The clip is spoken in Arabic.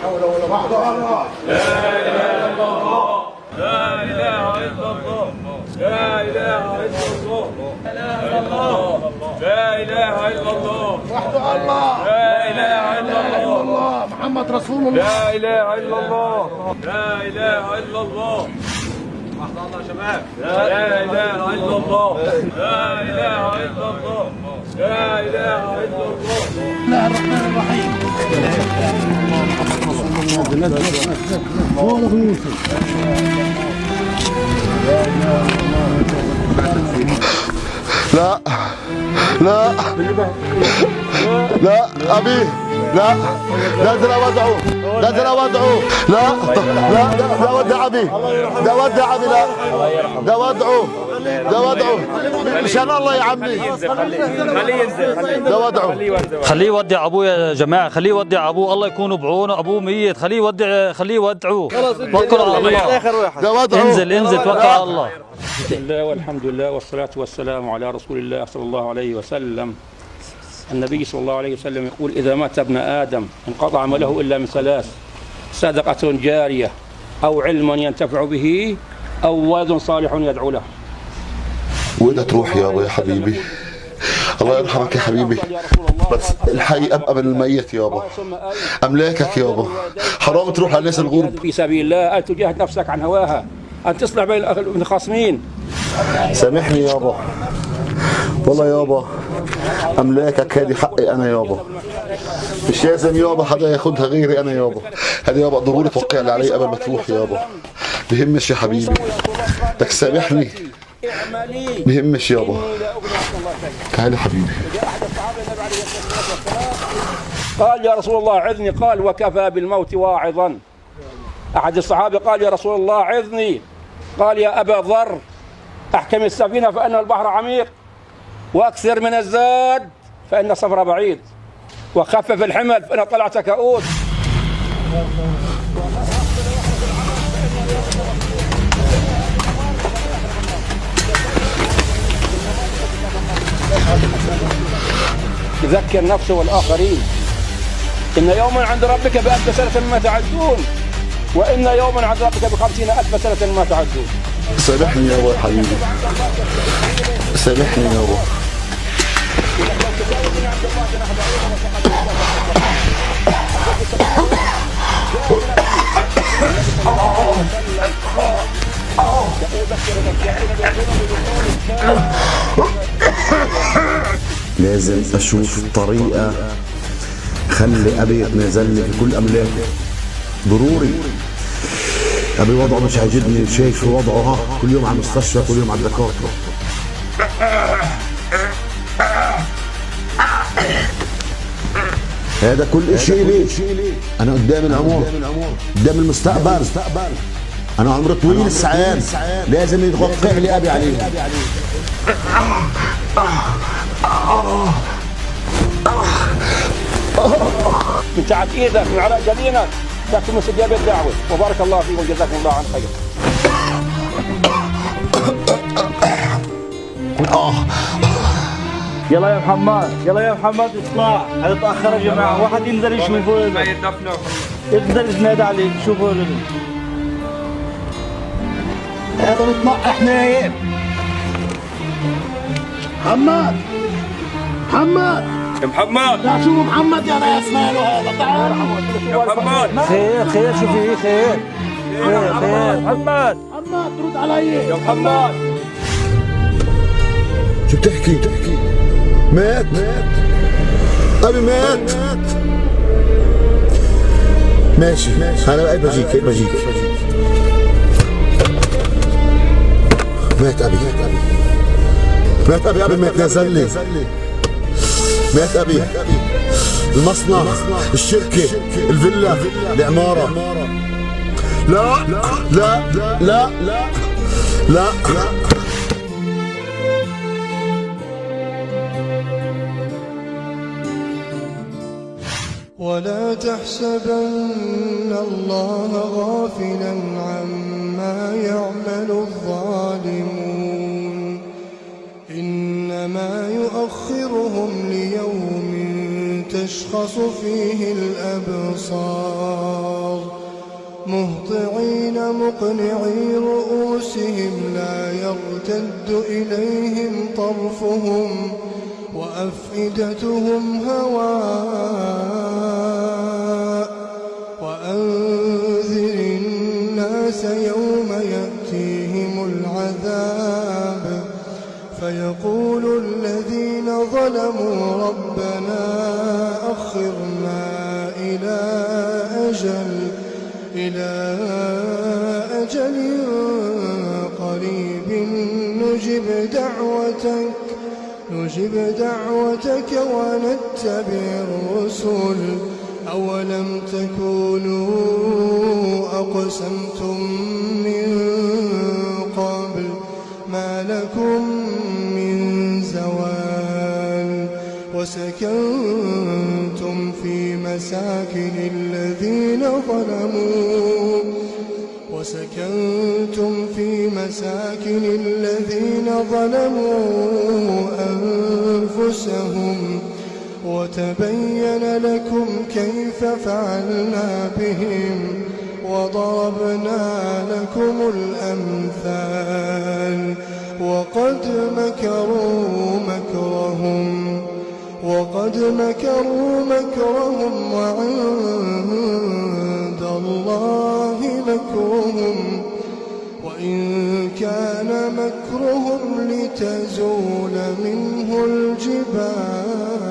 حول ولا قوة إلا بالله. لا إله إلا الله، لا إله إلا الله، لا إله إلا الله، لا إله إلا الله، وحده الله، لا إله إلا الله، محمد رسول الله، لا إله إلا الله، لا إله إلا الله، وحده الله شباب، لا إله إلا الله، لا إله إلا الله، لا إله إلا الله. بسم الله الرحمن الرحيم. لا لا لا أبي لا لازم أودعه، لازم أودعه، لا لا لا ودع أبي، لا ودع أبي، لا لا ودعه، لا ودعه مشان الله يا عمي، خليه ينزل، لا ودعه، خليه يودع ابوه يا جماعه، خليه يودع ابوه، الله يكون بعونه، ابوه ميت، خليه يودع، خليه يودعوه، توكل على الله، لا ودعه، انزل توكل على الله. بسم الله والحمد لله والصلاة والسلام على رسول الله صلى الله عليه وسلم. النبي صلى الله عليه وسلم يقول: إذا مات ابن آدم انقطع عمله إلا من ثلاث: صدقة جارية، أو علم ينتفع به، أو ولد صالح يدعو له. وين تروح يابا يا حبيبي؟ الله يرحمك يا حبيبي، بس الحي أبقى من الميت يابا، أملاكك يابا، حرام تروح على الناس الغرب. في سبيل الله أن تجاهد نفسك عن هواها، أن تصلح بين الخصمين. سامحني يابا، والله يابا أملاكك هذه حقي أنا يابا، مش لازم يابا حدا ياخدها غيري أنا يابا، هذه يابا ضروري توقع لي علي قبل ما تروح يابا، بهمش يا حبيبي، بدك تسامحني، بهمش يابا، تعالى حبيبي. قال: يا رسول الله عظني، قال: وكفى بالموت واعظا. أحد الصحابة قال: يا رسول الله عظني، قال: يا أبا ذر أحكم السفينة فإن البحر عميق، وأكثر من الزاد فإن السفر بعيد، وخفف الحمل فإن طلعت كؤود. يذكر نفسه والآخرين إن يوما عند ربك ب1000 سنة مما تعدون، وإن يوما عند ربك ب50,000 سنة مما تعدون. سامحني يابا يا حبيبي، سامحني يابا. لازم اشوف طريقة خلي ابي يتنازل لي في كل املاكه، ضروري. ابي وضعه مش عاجبني، شايف وضعه ها، كل يوم على المستشفى، كل يوم على الدكاتره. هذا كل شيء ليه؟ انا قدام العمر، قدام المستقبل، انا عمري طويل السعان، لازم يتوقع لي ابي عليه. من تحت ايدك، من عراء جبينك تكتم استجابة الدعوة، وبارك الله فيكم وجزاكم الله عن خير. يلا يا محمد، يلا يا محمد اطلع، هتتأخر يا جماعة، واحد ينزل يشوفه، ينزل ينادي عليك، شوفوا هذا نتنقح نايم. محمد، محمد يا محمد، لا شوفوا محمد يا ناس، ماله هذا؟ تعال يا محمد، خير شو في خير محمد، محمد رد علي يا محمد. شو بتحكي؟ مات ابي، مات. ماشي انا بقيت بجيك. مات ابي، ابي ما يتنازل لي، مات ابي. المصنع، الشركة، الفيلا، العمارة، لا لا لا لا لا. ولا تحسبن الله غافلا عما يعمل الظالمون، إنما يؤخرهم ليوم تشخص فيه الأبصار مهطعين مقنعي رؤوسهم لا يرتد إليهم طرفهم وأفئدتهم هواء وأنذر الناس يوم يأتيهم العذاب فيقول الذين ظلموا ربنا أخرنا إلى أجل قريب نجب دعوتك ونتبع الرسل أولم تكونوا أقسمتم من قبل ما لكم من زوال وسكنتم في مساكن الذين ظلموا أنفسهم وتبين لكم كيف فعلنا بهم وضربنا لكم الأمثال وقد مكروا مكرهم وعند الله مكرهم وإن كان مكرهم لتزول منه الجبال